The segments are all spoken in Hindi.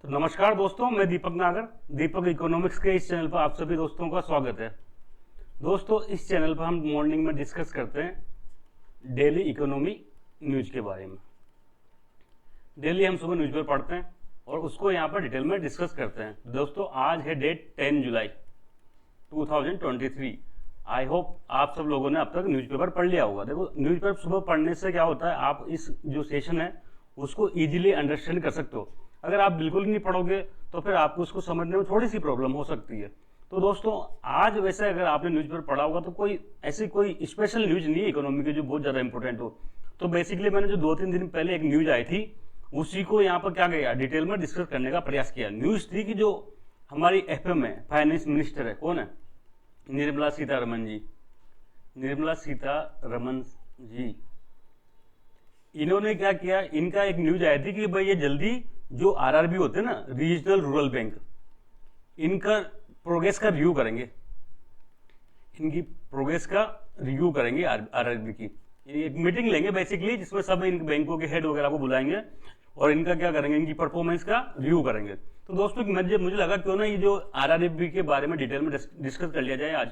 तो नमस्कार दोस्तों, मैं दीपक नागर। दीपक इकोनॉमिक्स के इस चैनल पर आप सभी दोस्तों का स्वागत है। दोस्तों, इस चैनल पर हम मॉर्निंग में डिस्कस करते हैं डेली इकोनॉमी न्यूज के बारे में। डेली हम सुबह न्यूज़पेपर पढ़ते हैं और उसको यहाँ पर डिटेल में डिस्कस करते हैं। दोस्तों, आज है डेट 10 जुलाई 2023। आई होप आप सब लोगों ने अब तक न्यूज़पेपर पढ़ लिया होगा। देखो, न्यूज़पेपर सुबह पढ़ने से क्या होता है, आप इस जो सेशन है उसको इजीली अंडरस्टैंड कर सकते हो। अगर आप बिल्कुल नहीं पढ़ोगे तो फिर आपको उसको समझने में थोड़ी सी प्रॉब्लम हो सकती है। तो दोस्तों, आज वैसे अगर आपने न्यूज़पेपर पढ़ा होगा तो कोई ऐसी कोई स्पेशल न्यूज नहीं है इकोनॉमी की जो बहुत ज़्यादा इंपॉर्टेंट हो। तो बेसिकली मैंने जो 2-3 दिन पहले एक न्यूज आई थी उसी को यहाँ पर क्या गया डिटेल में डिस्कस करने का प्रयास किया। न्यूज थी कि जो हमारी एफएम है, फाइनेंस मिनिस्टर है, कौन है? निर्मला सीतारमण जी। निर्मला सीतारमण जी, इन्होंने क्या किया, इनका एक न्यूज आई थी कि भाई ये जल्दी जो आरआरबी होते हैं ना, रीजनल रूरल बैंक, इनका प्रोग्रेस का रिव्यू करेंगे। इनकी प्रोग्रेस का रिव्यू करेंगे आरआरबी की। एक मीटिंग लेंगे बेसिकली, जिसमें सब इन बैंकों के हेड वगैरह को बुलाएंगे और इनका क्या करेंगे, इनकी परफॉर्मेंस का रिव्यू करेंगे। तो दोस्तों, मुझे लगा क्यों ना ये जो आरआरबी के बारे में डिटेल में डिस्कस कर लिया जाए आज।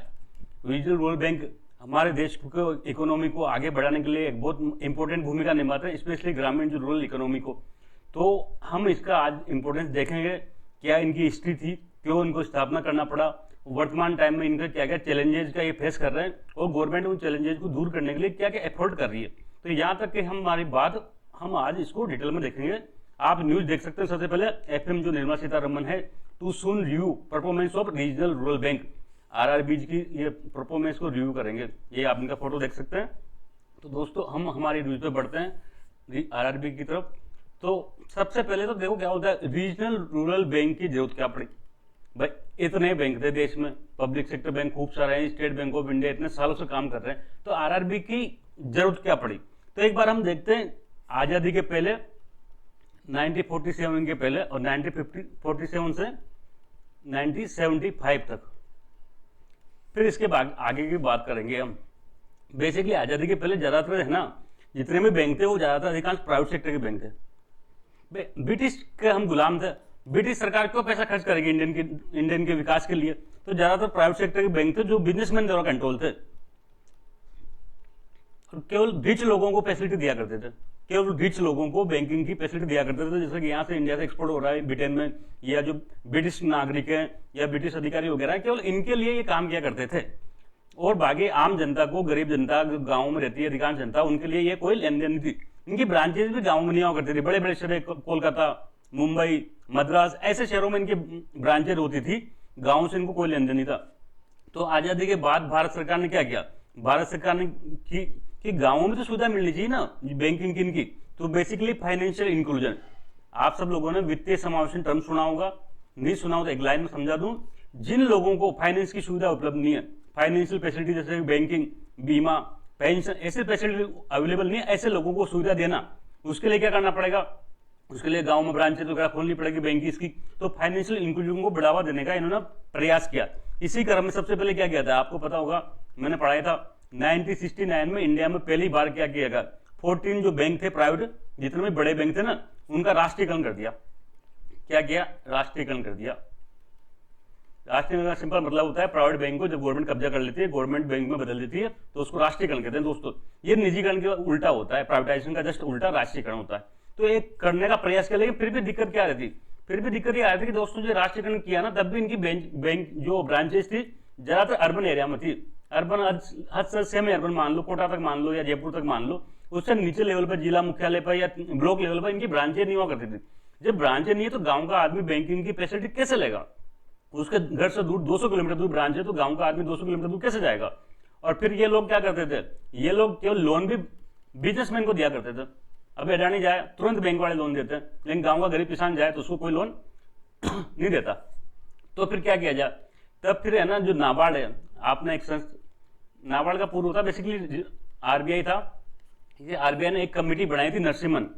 रीजनल रूरल बैंक हमारे देश को इकोनॉमी को आगे बढ़ाने के लिए एक बहुत इंपॉर्टेंट भूमिका निभाते हैं, स्पेशली ग्रामीण जो रूरल इकोनॉमी को। तो हम इसका आज इंपॉर्टेंस देखेंगे, क्या इनकी हिस्ट्री थी, क्यों इनको स्थापना करना पड़ा, वर्तमान टाइम में इनका क्या क्या चैलेंजेस का ये फेस कर रहे हैं और गवर्नमेंट उन चैलेंजेस को दूर करने के लिए क्या क्या एफर्ट कर रही है। तो यहाँ तक कि हमारी बात हम आज इसको डिटेल में देखेंगे। आप न्यूज देख सकते हैं। सबसे पहले एफएम जो निर्मला सीतारमण है, too soon review performance of regional rural bank, RRB की ये परफॉर्मेंस को रिव्यू करेंगे। ये आप इनका फोटो देख सकते हैं। तो दोस्तों, हम हमारी न्यूज पे बढ़ते हैं आरआरबी की तरफ। तो सबसे पहले तो देखो क्या होता है, रीजनल रूरल बैंक की जरूरत क्या पड़ी। भाई, इतने बैंक थे देश में, पब्लिक सेक्टर बैंक खूब सारे हैं, स्टेट बैंक ऑफ इंडिया इतने सालों से काम कर रहे हैं, तो आरआरबी की जरूरत क्या पड़ी। तो एक बार हम देखते हैं आजादी के पहले 1947 के पहले और 1947 से 1975 तक, फिर इसके बाद आगे की बात करेंगे हम। बेसिकली आजादी के पहले ज्यादातर है ना, जितने भी बैंक थे वो ज्यादातर अधिकांश प्राइवेट सेक्टर के बैंक थे। ब्रिटिश के हम गुलाम थे। ब्रिटिश सरकार क्यों पैसा खर्च करेगी इंडियन के विकास के लिए? तो ज्यादातर प्राइवेट सेक्टर के बैंक थे जो बिजनेसमैन द्वारा कंट्रोल थे और केवल रिच लोगों को फैसिलिटी दिया करते थे। केवल रिच लोगों को बैंकिंग की फैसिलिटी दिया करते थे। जैसे कि यहाँ से इंडिया से एक्सपोर्ट हो रहा है ब्रिटेन में, या जो ब्रिटिश नागरिक हैं या ब्रिटिश अधिकारी वगैरह हैं, केवल इनके लिए ये काम किया करते थे। और बाकी आम जनता को, गरीब जनता जो गाँव में रहती है अधिकांश जनता, उनके लिए ये कोई लेन देन नहीं थी। इनकी ब्रांचेज भी गाँव में नहीं हुआ करती थी। बड़े बड़े शहर, कोलकाता, मुंबई, मद्रास, ऐसे शहरों में इनकी ब्रांचेज होती थी। गाँव से इनको कोई लेन देन नहीं था। तो आजादी के बाद भारत सरकार ने क्या किया, भारत सरकार ने कि गाँवों में तो सुविधा मिलनी चाहिए ना बैंकिंग की इनकी। तो बेसिकली फाइनेंशियल इंक्लूजन, आप सब लोगों ने वित्तीय समावेशन टर्म सुना होगा, नहीं सुना हो तो एक लाइन में समझा दूं। जिन लोगों को फाइनेंस की सुविधा उपलब्ध नहीं है, फाइनेंशियल फैसिलिटी जैसे बैंकिंग, बीमा, पेंशन, ऐसे फैसिलिटी अवेलेबल नहीं है, ऐसे लोगों को सुविधा देना, उसके लिए क्या करना पड़ेगा, उसके लिए गांव में ब्रांचेज वगैरह खोलनी पड़ेगी बैंक की। तो फाइनेंशियल इंक्लूजन को बढ़ावा देने का इन्होंने प्रयास किया। इसी क्रम में सबसे पहले क्या किया था, आपको पता होगा, मैंने पढ़ाया था 1969 में इंडिया में पहली बार क्या किया गया, 14 जो बैंक थे प्राइवेट, जितने भी बड़े बैंक थे ना, उनका राष्ट्रीयकरण कर दिया। क्या किया, राष्ट्रीयकरण कर दिया। राष्ट्रीयकरण का सिंपल मतलब होता है प्राइवेट बैंक को जब गवर्नमेंट कब्जा कर लेती है, गवर्नमेंट बैंक में बदल देती है, तो उसको राष्ट्रीयकरण कहते हैं। दोस्तों, ये निजीकरण के उल्टा होता है, प्राइवेटाइजेशन का जस्ट उल्टा राष्ट्रीयकरण होता है। तो एक करने का प्रयास किया, लेकिन फिर भी दिक्कत क्या रहती, फिर भी दिक्कत ये आ रही थी कि दोस्तों जो राष्ट्रीयकरण किया ना, तब भी इनकी बैंक जो ब्रांचेस थी ज्यादातर अर्बन एरिया में थी। अर्बन हद से सेमी अर्बन मान लो, कोटा तक मान लो या जयपुर तक मान लो, उससे नीचे लेवल पर जिला मुख्यालय पर या ब्लॉक लेवल पर इनकी ब्रांचें नहीं हुआ करती थी। जब ब्रांचें नहीं है तो गांव का आदमी बैंकिंग की फैसिलिटी कैसे लेगा? उसके घर से दूर 200 किलोमीटर दूर ब्रांच है, तो गांव का आदमी 200 किलोमीटर दूर कैसे जाएगा? और फिर ये लोग क्या करते थे, ये लोग केवल लोन भी बिजनेसमैन को दिया करते थे। अब अडानी जाए तुरंत बैंक वाले लोन देते हैं, लेकिन गांव का गरीब किसान जाए तो उसको कोई लोन नहीं देता। तो फिर क्या किया जाए, तब फिर है ना जो नाबार्ड है, आपने एक नाबार्ड का पूर्व होता बेसिकली आरबीआई था। ये आरबीआई ने एक कमेटी बनाई थी, नरसिम्हन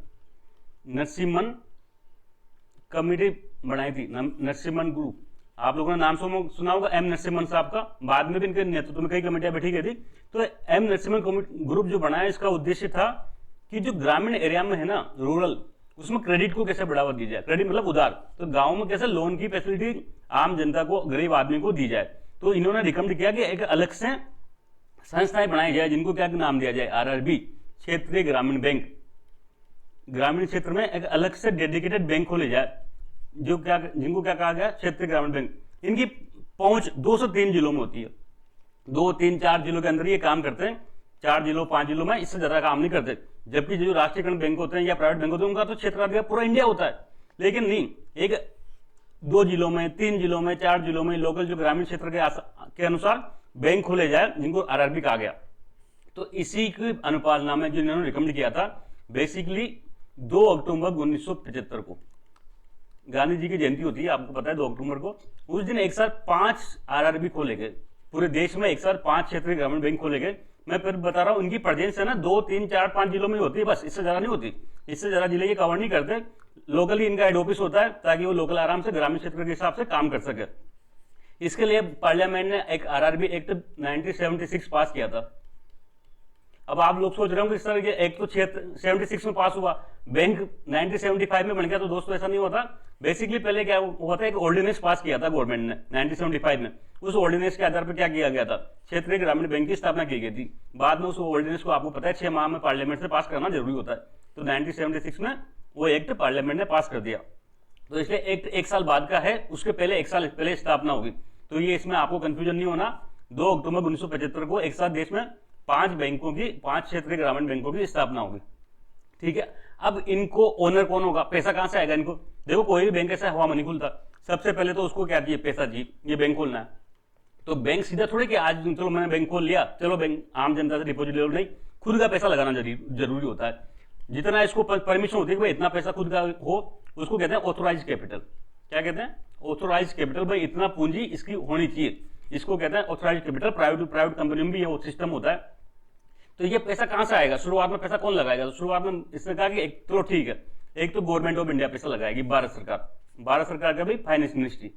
कमेटी बनाई थी, नरसिम्हन ग्रुप। आप लोगों ने नाम सुना होगा एम नरसिम्हन साहब का। बाद में भी इनके नेतृत्व में कई कमेटियां बैठी गई थी। तो एम नरसिम्हन ग्रुप जो बनाया, इसका उद्देश्य था कि जो ग्रामीण एरिया में है ना, रूरल, उसमें क्रेडिट को कैसे बढ़ावा दी जाए, क्रेडिट मतलब उधार, तो गांव में कैसे लोन की फैसिलिटी आम जनता को, गरीब आदमी को दी जाए। तो इन्होंने रिकमेंड किया कि एक अलग से संस्थाएं बनाई जाए जिनको क्या नाम दिया जाए, आरआरबी, क्षेत्रीय ग्रामीण बैंक। ग्रामीण क्षेत्र में एक अलग से डेडिकेटेड बैंक खोले जाए जिनको क्या कहा गया, क्षेत्रीय ग्रामीण बैंक। इनकी पहुंच 2 से 3 जिलों में होती है, 2, 3, 4 जिलों के अंदर ये काम करते हैं, 4 जिलों 5 जिलों में, इससे ज्यादा काम नहीं करते। जबकि जो राष्ट्रीयकरण बैंक होते हैं या प्राइवेट बैंक होते हैं उनका तो क्षेत्राधिकार पूरा इंडिया होता है, लेकिन नहीं, एक 2 जिलों में, 3 जिलों में, 4 जिलों में लोकल जो ग्रामीण क्षेत्र के अनुसार बैंक खोले जाए जिनको आरआरबी कहा गया। तो इसी की अनुपालना में जो इन्होंने रिकमेंड किया था, बेसिकली 2 अक्टूबर 1975 को गांधी जी की जयंती होती है, आपको पता है 2 अक्टूबर को, उस दिन एक साथ 5 आरआरबी खोले गए पूरे देश में, एक साथ 5 क्षेत्रीय ग्रामीण बैंक खोले गए। मैं फिर बता रहा हूं, इनकी प्रेजेंस है ना 2, 3, 4, 5 जिलों में होती है, बस इससे ज्यादा नहीं होती, इससे ज्यादा जिले ये कवर नहीं करते। लोकली इनका हेड ऑफिस होता है ताकि वो लोकल आराम से ग्रामीण क्षेत्र के हिसाब से काम कर सके। इसके लिए पार्लियामेंट ने एक आरआरबी एक्ट 1976 पास किया था। अब आप लोग सोच रहे हो कि सर ये एक्ट तो 76 में पास हुआ, बैंक 1975 में बन गया, तो दोस्तों ऐसा नहीं होता। बेसिकली पहले क्या हुआ था, एक ऑर्डिनेंस पास किया था गवर्नमेंट ने 1975 में। उस ऑर्डिनेंस के आधार पर क्या किया गया था, क्षेत्रीय ग्रामीण बैंक की स्थापना की गई थी। बाद में उस ऑर्डिनेंस को आपको पता है 6 माह में पार्लियामेंट से पास करना जरूरी होता है, तो 1976 में वो एक्ट पार्लियामेंट ने पास कर दिया। तो इसलिए एक्ट 1 साल बाद का है, उसके पहले 1 साल पहले स्थापना होगी। तो ये इसमें आपको कंफ्यूजन नहीं होना। 2 अक्टूबर 1975 को एक साथ देश में 5 बैंकों की, 5 क्षेत्रीय ग्रामीण बैंकों की स्थापना होगी। ठीक है, अब इनको ओनर कौन होगा, पैसा कहां से आएगा इनको? देखो कोई भी बैंक ऐसा हवा में नहीं खुलता, सबसे पहले तो उसको क्या चाहिए, पैसा चाहिए, ये बैंक खोलना है। तो बैंक सीधा थोड़ी कि आज चलो मैंने बैंक खोल लिया, चलो बैंक आम जनता से डिपॉजिट ले लो, नहीं, खुद का पैसा लगाना जरूरी होता है। जितना इसको परमिशन होती है कि भाई इतना पैसा खुद का हो, उसको कहते हैं ऑथोराइज कैपिटल। क्या कहते हैं? Authorise capital. भाई इतना पूंजी इसकी होनी चाहिए, इसको कहते हैं ऑथोराइज कैपिटल। प्राइवेट कंपनी में भी ये सिस्टम होता है। तो ये पैसा कहां से आएगा, शुरुआत में पैसा कौन लगाएगा? तो शुरुआत में इसने कहा कि एक तो ठीक है, एक तो गवर्नमेंट ऑफ इंडिया पैसा लगाएगी, भारत सरकार का भी फाइनेंस मिनिस्ट्री।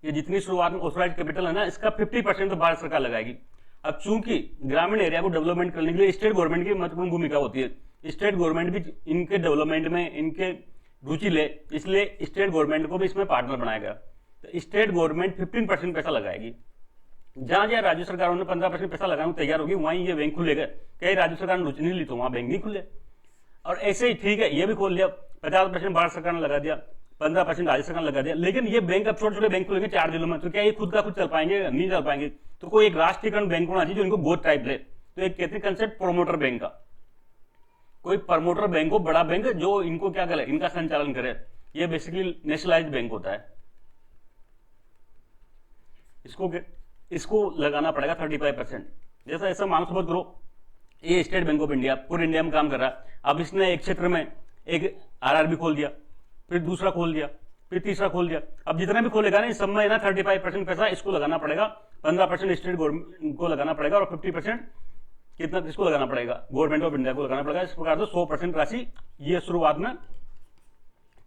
ये जितनी शुरुआत में ऑथोराइज कैपिटल है ना, इसका 50% तो भारत सरकार लगाएगी। अब चूंकि ग्रामीण एरिया को डेवलपमेंट करने के लिए स्टेट गवर्नमेंट की महत्वपूर्ण भूमिका होती है, स्टेट गवर्नमेंट भी इनके डेवलपमेंट में इनके रुचि ले, इसलिए स्टेट गवर्नमेंट को भी इसमें पार्टनर बनाया गया। तो स्टेट गवर्नमेंट 15% पैसा लगाएगी। जहां जहां राज्य सरकारों ने 15% पैसा लगाने को तैयार होगी, वहीं ये बैंक खुलेगा। कई राज्य सरकार ने रुचि नहीं ली तो वहां बैंक नहीं खुले। और ऐसे ही ठीक है, ये भी खोल लिया, 50% भारत सरकार ने लगा दिया, 15% राज्य सरकार ने लगा दिया। लेकिन ये बैंक अब छोटे छोटे बैंक खुलेंगे 4 जिलों में, तो क्या ये खुद का खुद चल पाएंगे? नहीं चल पाएंगे। तो कोई एक राष्ट्रीयकरण बैंक होना चाहिए जो इनको गोद टाइप ले। तो एक कहते हैं कंसेप्ट प्रोमोटर बैंक का, कोई प्रमोटर बैंक हो, बड़ा बैंक जो इनको क्या करे, इनका संचालन करे। ये बेसिकली नेशनलाइज्ड बैंक होता है। इसको लगाना पड़ेगा 35%। जैसा ऐसा मान समझ करो, ये स्टेट बैंक ऑफ इंडिया पूरे इंडिया में काम कर रहा है। अब इसने एक क्षेत्र में एक आरआरबी खोल दिया, फिर दूसरा खोल दिया, फिर तीसरा खोल दिया। अब जितने भी खोलेगा ना, इस सब में ना 35% पैसा इसको लगाना पड़ेगा, 15% स्टेट गवर्नमेंट को लगाना पड़ेगा, और 50% कितना किसको लगाना पड़ेगा? गवर्नमेंट ऑफ इंडिया को लगाना पड़ेगा। इस प्रकार से 100% राशि ये शुरुआत में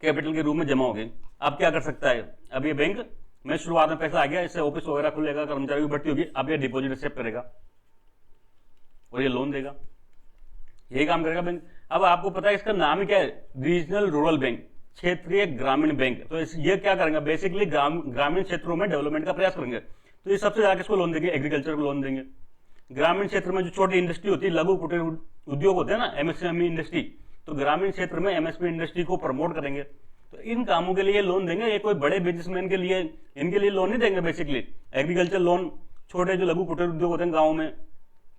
कैपिटल के रूप में जमा हो गई। अब क्या कर सकता है? अब ये बैंक में शुरुआत में पैसा आ गया, इससे ऑफिस वगैरह खुलेगा, कर्मचारी की भर्ती होगी, अब ये डिपॉजिट एक्सेप्ट करेगा और ये लोन देगा, यही काम करेगा बैंक। अब आपको पता है इसका नाम ही क्या है? रीजनल रूरल बैंक, क्षेत्रीय ग्रामीण बैंक। तो ये क्या करेंगे? बेसिकली ग्रामीण क्षेत्रों में डेवलपमेंट का प्रयास करेंगे। तो ये सबसे ज्यादा किसको लोन देंगे? एग्रीकल्चर को लोन देंगे। ग्रामीण क्षेत्र में जो छोटी इंडस्ट्री होती है, लघु कुटीर उद्योग होते हैं ना, एमएसएमई इंडस्ट्री, तो ग्रामीण क्षेत्र में एमएसएमई इंडस्ट्री को प्रमोट करेंगे। तो इन कामों के लिए लोन देंगे। ये कोई बड़े बिजनेसमैन के लिए, इनके लिए लोन नहीं देंगे। बेसिकली एग्रीकल्चर लोन, छोटे जो लघु कुटीर उद्योग होते हैं गाँव में,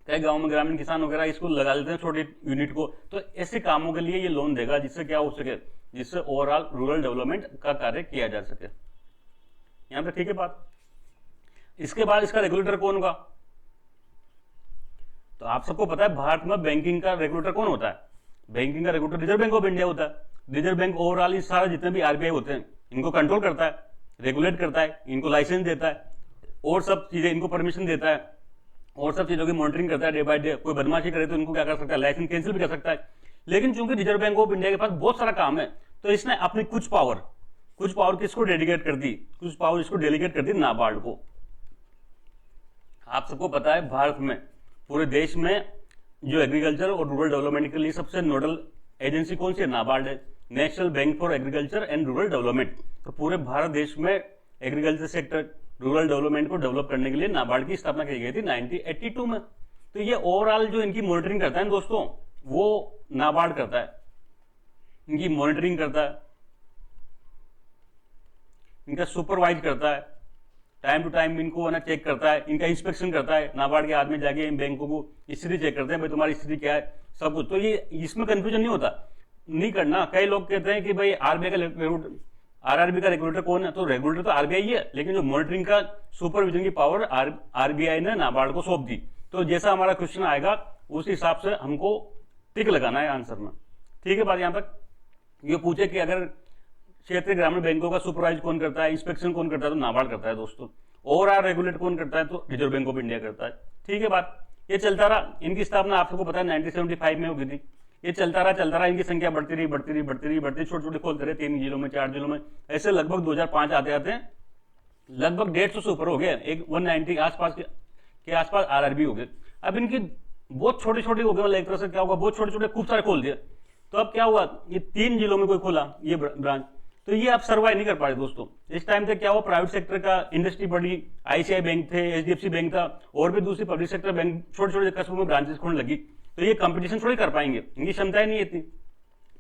कई गाँव में ग्रामीण किसान वगैरह इसको लगा लेते हैं छोटे यूनिट को, तो ऐसे कामों के लिए ये लोन देगा, जिससे क्या हो सके, जिससे ओवरऑल रूरल डेवलपमेंट का कार्य किया जा सके। यहां पे ठीक है बात। इसके बाद इसका रेगुलेटर कौन होगा? तो आप सबको पता है भारत में बैंकिंग का रेगुलेटर कौन होता है? बैंकिंग का regulator reserve bank of India होता है। रिजर्व बैंक ओवरऑल इस सारा जितने भी आरबीआई होते हैं इनको कंट्रोल करता है, रेगुलेट करता है, इनको लाइसेंस देता है और सब चीजें, इनको परमिशन देता है और सब चीजों की मॉनिटरिंग करता है डे बाय डे। कोई बदमाशी करे तो इनको क्या कर सकता है? लाइसेंस कैंसिल भी कर सकता है। लेकिन चूंकि रिजर्व बैंक ऑफ इंडिया के पास बहुत सारा काम है, तो इसने अपनी कुछ पावर किसको डेडिकेट कर दी? कुछ पावर इसको डेलीगेट कर दी नाबार्ड को। आप सबको पता है भारत में, पूरे देश में जो एग्रीकल्चर और रूरल डेवलपमेंट के लिए सबसे नोडल एजेंसी कौन सी है? नाबार्ड है, national bank for agriculture and rural development. तो पूरे भारत देश में एग्रीकल्चर सेक्टर, रूरल डेवलपमेंट को डेवलप करने के लिए नाबार्ड की स्थापना की गई थी 1982 में। तो ये ओवरऑल जो इनकी मॉनिटरिंग करता है दोस्तों, वो नाबार्ड करता है, इनकी मॉनिटरिंग करता है, इनका सुपरवाइज करता है, टाइम टू टाइम इनको ना चेक करता है, इनका इंस्पेक्शन करता है। नाबार्ड के आदमी जाके इन बैंकों को स्थिति चेक करते हैं, भाई तुम्हारी स्थिति क्या है, सब कुछ। तो ये इसमें कंफ्यूजन नहीं होता, नहीं करना। कई लोग कहते हैं कि भाई आरबीआई का आरआरबी का रेगुलेटर कौन है? तो रेगुलेटर तो आरबीआई है, लेकिन जो मॉनिटरिंग का सुपरविजन की पावर आरबीआई ने नाबार्ड को सौंप दी। तो जैसा हमारा क्वेश्चन आएगा उस हिसाब से हमको टिक लगाना है आंसर में। ठीक है बात। यहां तक ये पूछे कि अगर क्षेत्रीय ग्रामीण बैंकों का सुपरवाइज कौन करता है, इंस्पेक्शन कौन करता है, तो नाबार्ड करता है दोस्तों। ओवरऑल रेगुलेट कौन करता है? तो रिजर्व बैंक ऑफ इंडिया करता है। ठीक है बात। ये चलता रहा, इनकी स्थापना आप सबको पता है 1975 में होगी थी। ये चलता रहा, इनकी संख्या बढ़ती रही, छोटे छोटे खोलते रहे, 3 जिलों में, 4 जिलों में, ऐसे लगभग 2005 आते आते लगभग 150 से ऊपर हो गए, एक 190 आसपास के आसपास आरआरबी हो गए। अब इनकी बहुत छोटे छोटे हो गए, मतलब एक तरह से क्या होगा, बहुत छोटे छोटे खूब सारे खोल दिए। तो अब क्या हुआ, ये 3 जिलों में कोई खोला ये ब्रांच, तो ये अब सर्वाइव नहीं कर पाए दोस्तों। इस टाइम तक क्या हुआ, प्राइवेट सेक्टर का इंडस्ट्री बढ़ी, आईसीआई बैंक थे, एचडीएफसी बैंक था, और भी दूसरी पब्लिक सेक्टर बैंक छोटे छोटे कस्बों में ब्रांचेस खोलने लगी। तो ये कंपटीशन थोड़ी कर पाएंगे, इनकी क्षमताएं नहीं इतनी,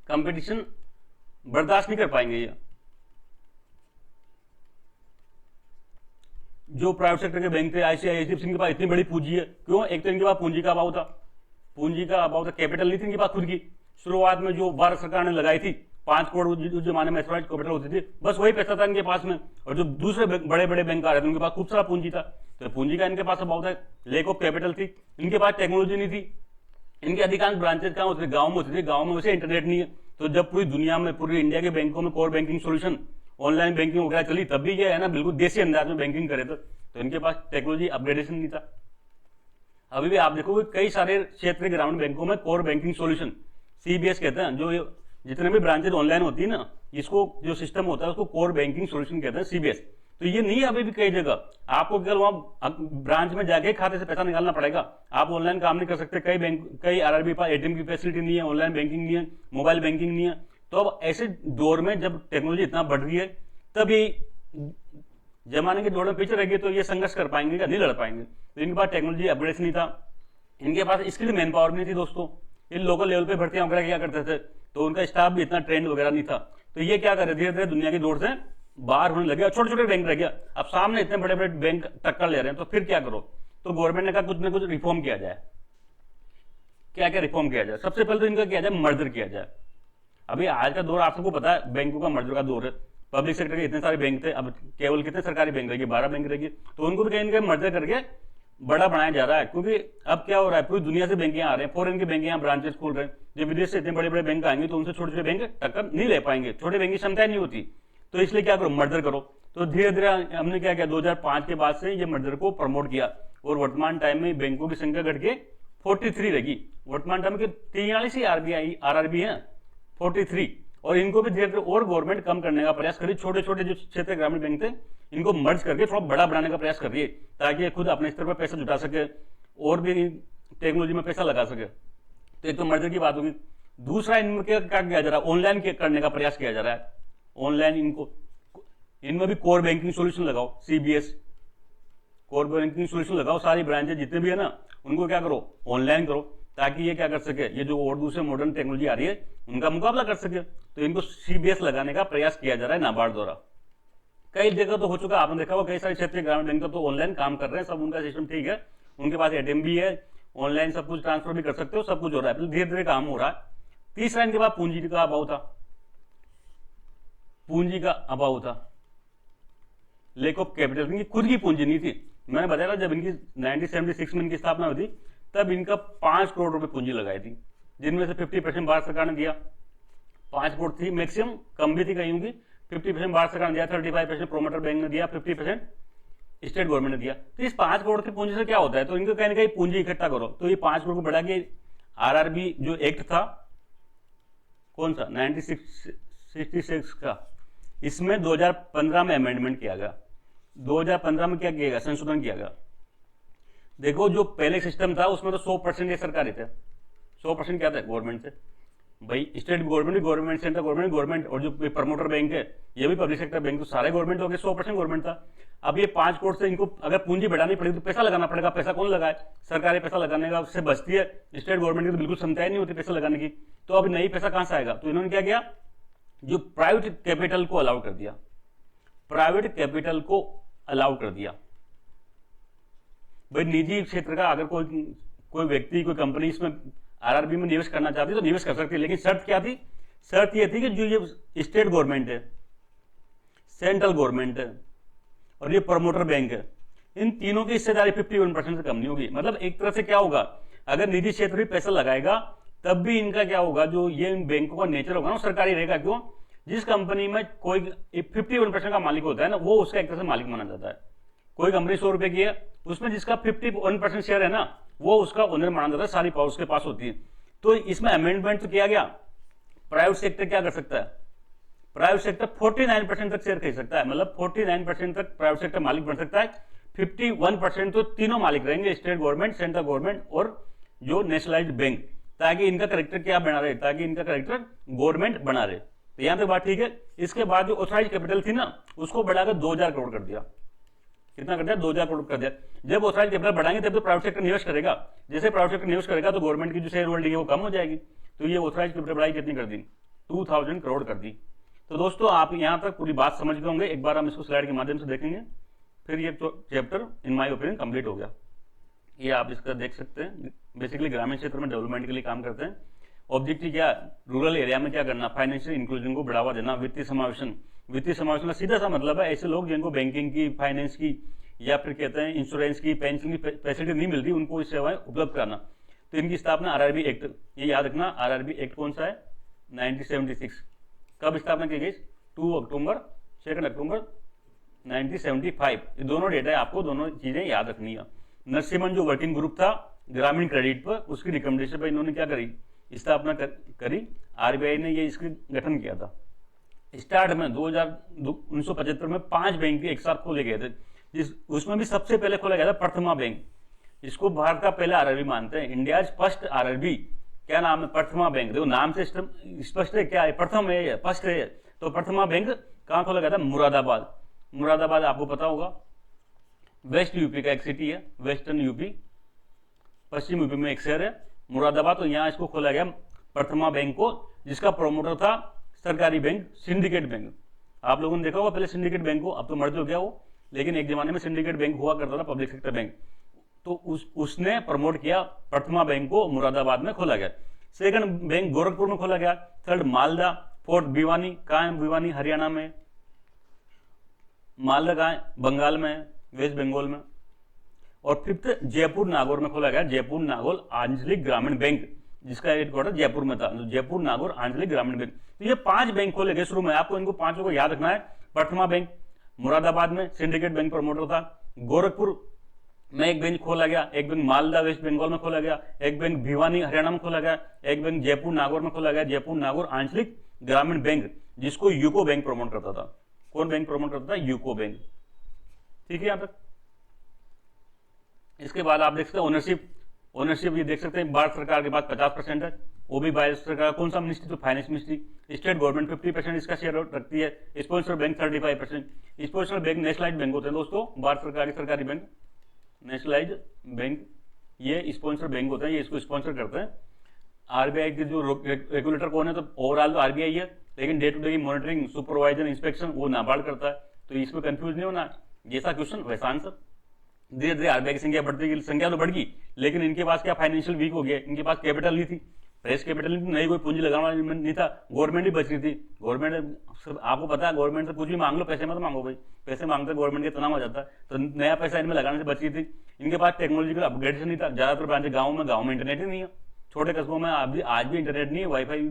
कंपटीशन बर्दाश्त नहीं कर पाएंगे ये। जो प्राइवेट सेक्टर के बैंक थे, आईसीआई, एचडीएफसी, के पास इतनी बड़ी पूंजी है, क्यों? एक तो इनके पास पूंजी का अभाव था, कैपिटल नहीं थी इनके पास खुद की। शुरुआत में जो भारत सरकार ने लगाई थी 5 करोड़ उस जमाने में एथोराइज्ड कैपिटल होती थी, बस वही पैसा था इनके पास में। और जो दूसरे बड़े बड़े बैंक आ रहे थे उनके पास खूब सारा पूंजी था। तो पूंजी का इनके पास अभाव था, लैक ऑफ कैपिटल थी, इनके पास टेक्नोलॉजी नहीं थी। इनके अधिकांश ब्रांचेस कहाँ होते थे? गांव में होते थे। गांव में वैसे इंटरनेट नहीं है। तो जब पूरी दुनिया में, पूरी इंडिया के बैंकों में core banking solution, online banking वगैरह चली, तब भी ये है ना बिल्कुल देसी अंदाज में बैंकिंग करे थे। तो इनके पास टेक्नोलॉजी अपग्रेडेशन नहीं था। अभी भी आप देखोगे कई सारे क्षेत्रीय ग्रामीण बैंकों में कोर बैंकिंग सोल्यूशन, सीबीएस कहते हैं, जो जितने भी ब्रांचेज ऑनलाइन होती है ना, इसको जो सिस्टम होता है उसको कोर बैंकिंग सोल्यूशन कहते हैं, सीबीएस। तो ये नहीं है अभी भी कई जगह, आपको केवल वहां ब्रांच में जाके खाते से पैसा निकालना पड़ेगा, आप ऑनलाइन काम नहीं कर सकते। कई बैंक, कई आरआरबी पास एटीएम की फैसिलिटी नहीं है, ऑनलाइन बैंकिंग नहीं है, मोबाइल बैंकिंग नहीं है। तो अब ऐसे दौर में जब टेक्नोलॉजी इतना बढ़ रही है, तब ये जमाने के दौर में पीछे रहेंगे, तो ये संघर्ष कर पाएंगे या नहीं लड़ पाएंगे। तो इनके पास टेक्नोलॉजी अपग्रेड नहीं था, इनके पास स्किल्ड मैन पावर नहीं थी दोस्तों। इन लोकल लेवल पे भर्तियां वगैरह क्या करते थे, तो उनका स्टाफ भी इतना ट्रेंड वगैरह नहीं था। तो ये क्या करे, धीरे धीरे दुनिया की दौड़ से बाहर होने लगे, छोटे छोटे बैंक रह गया। अब सामने इतने बड़े बड़े बैंक टक्कर ले रहे हैं, तो फिर क्या करो? तो गवर्नमेंट ने कहा कुछ ना कुछ रिफॉर्म किया जाए। क्या क्या रिफॉर्म किया जाए? सबसे पहले तो इनका किया जाए, मर्जर किया जाए। अभी आज का दौर आप सबको पता है, बैंकों का मर्जर का दौर है। पब्लिक सेक्टर के इतने सारे बैंक थे, अब केवल कितने सरकारी बैंक रहेगी? 12 बैंक रहेगी। तो उनको भी कहीं ना कहीं मर्जर करके बड़ा बनाया जा रहा है, क्योंकि अब क्या हो रहा है, पूरी दुनिया से बैंक यहाँ आ रहे हैं, फॉरेन के बैंक यहाँ ब्रांचेस खोल रहे हैं। जब विदेश से इतने बड़े बड़े बैंक आएंगे तो उनसे छोटे छोटे बैंक टक्कर नहीं ले पाएंगे, छोटे बैंक की क्षमताएं नहीं होती। तो इसलिए क्या करो, मर्जर करो। तो धीरे धीरे हमने क्या किया, 2005 के बाद से ये मर्जर को प्रमोट किया, और वर्तमान टाइम में बैंकों की संख्या घट के 43 रहेगी। वर्तमान टाइम के 43 ही आरआरबी है, 43। और इनको भी धीरे धीरे और गवर्नमेंट कम करने का प्रयास करी। छोटे छोटे जो क्षेत्रीय ग्रामीण बैंक थे, इनको मर्ज करके थोड़ा बड़ा बनाने का प्रयास कर रही है, ताकि ये खुद अपने स्तर पर पैसा जुटा सके और भी टेक्नोलॉजी में पैसा लगा सके। तो एक तो मर्जर की बात होगी। दूसरा, इनमें क्या किया जा रहा है, ऑनलाइन करने का प्रयास किया जा रहा है। ऑनलाइन इनमें भी कोर बैंकिंग सोल्यूशन लगाओ, सीबीएस कोर बैंकिंग सोल्यूशन लगाओ। सारी ब्रांचेज जितने भी है ना, उनको क्या करो, ऑनलाइन करो, ताकि ये क्या कर सके, ये जो और दूसरे मॉडर्न टेक्नोलॉजी आ रही है उनका मुकाबला कर सके। तो इनको सीबीएस लगाने का प्रयास किया जा रहा है नाबार्ड द्वारा। कई जगह तो हो चुका, आपने देखा होगा, कई सारे क्षेत्रीय ग्रामीण बैंक तो ऑनलाइन काम कर रहे हैं, सब उनका सिस्टम ठीक है, उनके पास एटीएम भी है, ऑनलाइन सब कुछ ट्रांसफर भी कर सकते हो, सब कुछ हो रहा है, धीरे धीरे काम हो रहा है। तीसरा, इनके पास पूंजी का अभाव था, पूंजी का अभाव था, लैक ऑफ कैपिटल, इनकी खुद की पूंजी नहीं थी। मैंने बताया था जब इनकी 1976 में इनकी स्थापना हुई थी, तब इनका 5 करोड़ रुपए पूंजी लगाई थी, जिनमें से 50% भारत सरकार ने दिया। 5 करोड़ थी मैक्सिमम, कम भी थी कहीं की। 50% भारत सरकार ने दिया, 35% प्रोमोटर बैंक ने दिया, 50% स्टेट गवर्नमेंट ने दिया। तो इस 5 करोड़ की पूंजी से क्या होता है, तो इनको कहीं ना कहीं पूंजी इकट्ठा करो। तो ये 5 करोड़ को बढ़ा के आरआरबी जो एक्ट था, कौन सा, 1966 का, इसमें 2015 में अमेंडमेंट किया गया। 2015 में क्या किया गया, संशोधन किया गया। देखो, जो पहले सिस्टम था उसमें तो 100% ये सरकारी थे, 100% क्या था, गवर्नमेंट से। भाई स्टेट गवर्नमेंट भी गवर्नमेंट, सेंट्रल गवर्नमेंट गवर्नमेंट, और जो प्रमोटर बैंक है ये भी पब्लिक सेक्टर बैंक, तो सारे गवर्नमेंट हो गए, 100% गवर्नमेंट था। अब ये 5 करोड़ से इनको अगर पूंजी बढ़ानी पड़ेगी तो पैसा लगाना पड़ेगा। पैसा कौन लगाए? सरकारी पैसा लगाने का उससे बचती है, स्टेट गवर्नमेंट की तो बिल्कुल क्षमता ही नहीं होती पैसा लगाने की। तो अब नई पैसा कहां से आएगा? तो इन्होंने क्या किया, जो प्राइवेट कैपिटल को अलाउ कर दिया, प्राइवेट कैपिटल को अलाउ कर दिया। भाई निजी क्षेत्र का अगर कोई व्यक्ति, कोई कंपनी इसमें आरआरबी में निवेश करना चाहती तो निवेश कर सकती है, लेकिन शर्त क्या थी? शर्त यह थी कि जो ये स्टेट गवर्नमेंट है, सेंट्रल गवर्नमेंट है और ये प्रमोटर बैंक है, इन तीनों की हिस्सेदारी 51% से कम नहीं होगी। मतलब एक तरह से क्या होगा, अगर निजी क्षेत्र भी पैसा लगाएगा तब भी इनका क्या होगा, जो ये बैंकों का नेचर होगा ना सरकारी रहेगा। क्यों? जिस कंपनी में कोई 51% का मालिक होता है ना, वो उसका एक तरह से मालिक माना जाता है। कोई कंपनी 100 रुपए की है, उसमें जिसका 51% शेयर है ना, वो उसका ओनर माना जाता है, सारी पावर उसके पास होती है। तो इसमें अमेंडमेंट तो किया गया, प्राइवेट सेक्टर क्या कर सकता है? प्राइवेट सेक्टर 49% तक शेयर खरीद सकता है, मतलब 49% तक प्राइवेट सेक्टर मालिक बन सकता है। 51% तो तीनों मालिक रहेंगे, स्टेट गवर्नमेंट, सेंट्रल गवर्नमेंट और जो नेशनलाइज्ड बैंक, ताकि इनका करेक्टर क्या बना रहे, ताकि इनका करेक्टर गवर्नमेंट बना रहे। तो यहां तक बात ठीक है। इसके बाद जो ऑथराइज कैपिटल थी ना, उसको बढ़ाकर 2000 करोड़ कर दिया। कितना कर दिया? 2000 करोड़ कर दिया। जब ऑथराइज कैपिटल बढ़ाएंगे तब तो प्राइवेट सेक्टर निवेश करेगा, जैसे प्राइवेट सेक्टर निवेश करेगा तो गवर्नमेंट की जो शेयर होल्डिंग है वो कम हो जाएगी। तो ये ऑथराइज कैपिटल बढ़ाई कितनी कर दी? 2000 करोड़ कर दी। तो दोस्तों आप यहां तक पूरी बात समझ गए होंगे। एक बार हम इसको स्लाइड के माध्यम से देखेंगे, फिर ये chapter in my opinion complete हो गया। ये आप इसका देख सकते हैं। बेसिकली ग्रामीण क्षेत्र में डेवलपमेंट के लिए काम करते हैं। ऑब्जेक्टिव क्या? रूरल एरिया में क्या करना? फाइनेंशियल इंक्लूजन को बढ़ावा देना। वित्तीय समावेशन, वित्तीय समावेशन का सीधा सा मतलब है ऐसे लोग जिनको बैंकिंग की, फाइनेंस की या फिर कहते हैं इंश्योरेंस की, पेंशन की फैसिलिटी नहीं मिलती, उनको ये सेवाएं उपलब्ध कराना। तो इनकी स्थापना आरआरबी एक्ट, ये याद रखना, आरआरबी एक्ट कौन सा है? 1976। कब स्थापना की गई? 2 अक्टूबर 1975। ये दोनों डेटा है, आपको दोनों चीजें याद रखनी है। नरसिम्हन जो वर्किंग ग्रुप था ग्रामीण क्रेडिट पर, उसकी रिकमेंडेशन पर इन्होंने क्या करी? स्थापना करी। आरबीआई ने ये इसका गठन किया था। स्टार्ट में 1975 में 5 बैंक एक साथ खोले गए थे, उसमें भी सबसे पहले खोला गया था प्रथमा बैंक। इसको भारत का पहला आरआरबी मानते हैं, इंडिया फर्स्ट आरआरबी। क्या नाम है? प्रथमा बैंक। देखो नाम से स्पष्ट है, क्या है? प्रथम है, फर्स्ट है। तो प्रथमा बैंक कहां खोला गया था? मुरादाबाद। मुरादाबाद आपको पता होगा वेस्ट यूपी का एक सिटी है, वेस्टर्न यूपी, पश्चिम यूपी में एक शहर है मुरादाबाद। तो यहां इसको खोला गया प्रथमा बैंक को, जिसका प्रोमोटर था सरकारी बैंक सिंडिकेट बैंक। आप लोगों ने देखा होगा पहले सिंडिकेट बैंक को, अब तो मर्ज हो गया वो, लेकिन एक जमाने में सिंडिकेट बैंक हुआ करता था, पब्लिक सेक्टर बैंक। तो उसने प्रमोट किया प्रथमा बैंक को, मुरादाबाद में खोला गया। सेकंड बैंक गोरखपुर में खोला गया। थर्ड मालदा। फोर्थ भिवानी। कहां है भिवानी? हरियाणा में। मालदा कहां है? बंगाल में, वेस्ट बंगाल में। और फिफ्थ जयपुर नागौर में खोला गया, जयपुर नागौर आंचलिक ग्रामीण बैंक, जिसका हेडक्वार्टर जयपुर में था। जयपुर नागौर आंचलिक ग्रामीण बैंक। तो ये 5 बैंक खोले गए शुरू में, आपको इनको 5 को याद रखना है। प्रथमा बैंक मुरादाबाद में सिंडिकेट बैंक प्रमोटर था। गोरखपुर में एक बैंक खोला गया, एक बैंक मालदा वेस्ट बंगाल में खोला गया, एक बैंक भिवानी हरियाणा में खोला गया, एक बैंक जयपुर नागौर में खोला गया, जयपुर नागौर आंचलिक ग्रामीण बैंक, जिसको यूको बैंक प्रमोट करता था। कौन बैंक प्रमोट करता था? UCO bank. ठीक है यहां तक। इसके बाद आप देख सकते हैं ओनरशिप। ओनरशिप ये देख सकते हैं भारत सरकार के पास 50% है, वो भी भारत सरकार। कौन सा मिनिस्ट्री? तो फाइनेंस मिनिस्ट्री। स्टेट गवर्नमेंट 50% इसका शेयर रखती है। Sponsor bank 35%। Sponsor bank nationalised bank होते हैं दोस्तों, भारत सरकार के सरकारी बैंक, नेशनलाइज्ड बैंक ये स्पॉन्सर बैंक होते हैं, ये इसको स्पॉन्सर करते हैं। आरबीआई के जो रेगुलेटर कौन है? तो ओवरऑल तो आरबीआई है, लेकिन डे टू डे की मॉनिटरिंग, सुपरवाइजन, इंस्पेक्शन वो नाबार्ड करता है। तो इसमें कंफ्यूज नहीं होना, जैसा क्वेश्चन वैसा आंसर। धीरे धीरे आरबीआई की संख्या बढ़ती गई, संख्या तो बढ़ गई, लेकिन इनके पास क्या फाइनेंशियल वीक हो गया, इनके पास कैपिटल नहीं थी, फ्रेश कैपिटल नहीं, कोई पूंजी लगाने वाला नहीं था। गवर्नमेंट ही बच रही थी। गवर्नमेंट, आपको पता है गवर्नमेंट से कुछ भी मांग लो, पैसे मत मांगो भाई, पैसे मांगते गवर्नमेंट के तनाव हो जाता है। तो नया पैसा इनमें लगाने से बच रही थी। इनके पास टेक्नोलॉजिकल अपग्रेडेशन नहीं था। ज्यादातर ब्रांच गाँव में इंटरनेट ही नहीं है, छोटे कस्बों में आज भी इंटरनेट नहीं है, वाईफाई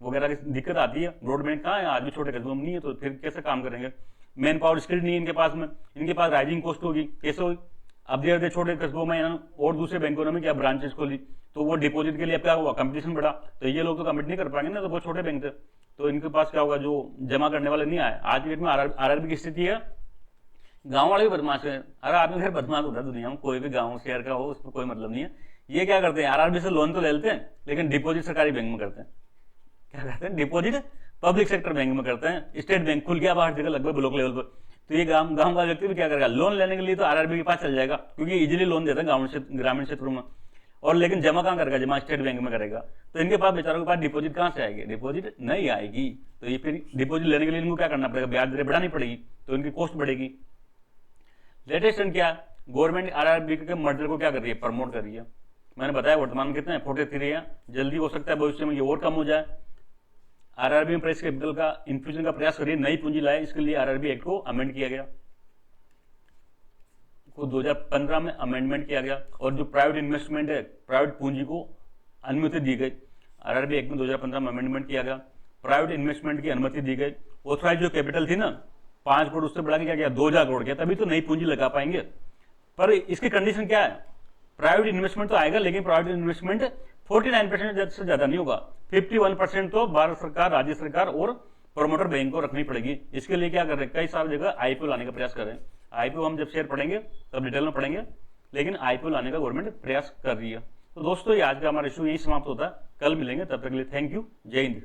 वगैरह की दिक्कत आती है। ब्रॉडबैंड कहाँ है? आज भी छोटे कस्बों में नहीं है, तो फिर कैसे काम करेंगे? मैन पावर स्किल नहीं है इनके पास में, इनके पास राइजिंग कॉस्ट होगी, कैसे होगी? अब धीरे धीरे छोटे कस्बों में और दूसरे बैंकों ने भी क्या ब्रांचेस खोली, तो वो डिपॉजिट के लिए अब क्या हुआ? कंपटीशन बढ़ा। तो ये लोग तो कमिट नहीं कर पाएंगे ना, तो वो छोटे बैंक थे, तो इनके पास क्या होगा? जो जमा करने वाले नहीं आए। आज की डेट में आरआरबी की स्थिति है, गांव वाले भी बदमाश है। अरे आदमी घर बदमाश होता है दुनिया में, कोई भी गांव शहर का हो उसमें कोई मतलब नहीं है। ये क्या करते हैं? आरआरबी से लोन तो ले लेते हैं, लेकिन डिपॉजिट सरकारी बैंक में करते हैं। क्या करते हैं, डिपॉजिट पब्लिक सेक्टर बैंक में करते हैं। स्टेट बैंक खुल गया बाहर जगह लगभग ब्लॉक लेवल पर, तो ये गांव का व्यक्ति भी क्या करेगा, लोन लेने के लिए तो आरआरबी के पास चल जाएगा, क्योंकि इजीली लोन देते हैं ग्रामीण क्षेत्रों में। और लेकिन जमा कहाँ करेगा, जमा स्टेट बैंक में करेगा, तो इनके पास बेचारों के पास डिपॉजिट कहाँ से आएगी, डिपॉजिट नहीं आएगी। तो ये फिर डिपॉजिट लेने के लिए इनको क्या करना पड़ेगा, ब्याज दरें बढ़ानी पड़ेगी, तो इनकी कॉस्ट बढ़ेगी। लेटेस्ट ट्रेंड क्या, गवर्नमेंट आरआरबी के मर्जर को क्या कर रही है, प्रमोट कर रही है। मैंने बताया वर्तमान कितने 43 है, जल्दी हो सकता है भविष्य में ये और कम हो जाए। आरआरबी में प्रेस कैपिटल का इन्फ्यूजन का प्रयास करिए, नई पूंजी लाए, इसके लिए आरआरबी एक्ट को अमेंड किया गया, को 2015 में अमेंडमेंट किया गया। और जो प्राइवेट इन्वेस्टमेंट है, प्राइवेट पूंजी को अनुमति दी गई, आरआरबी एक्ट में 2015 में अमेंडमेंट किया गया, प्राइवेट इन्वेस्टमेंट की अनुमति दी गई। ऑथराइज जो कैपिटल थी ना 5 करोड़, उससे बढ़ा के क्या किया 2000 करोड़ किया, तभी तो नई पूंजी लगा पाएंगे। पर इसकी कंडीशन क्या है, प्राइवेट इन्वेस्टमेंट तो आएगा, लेकिन प्राइवेट इन्वेस्टमेंट 49% से ज्यादा नहीं होगा, 51% तो भारत सरकार, राज्य सरकार और प्रोमोटर बैंक को रखनी पड़ेगी। इसके लिए क्या कर रहे हैं, कई सारी जगह आईपीओ लाने का प्रयास कर रहे हैं। आईपीओ हम जब शेयर पढ़ेंगे तब डिटेल में पढ़ेंगे, लेकिन आईपीओ लाने का गवर्नमेंट प्रयास कर रही है। तो दोस्तों ये आज का हमारा इशू यही समाप्त होता है, कल मिलेंगे, तब तक के लिए थैंक यू, जय हिंद।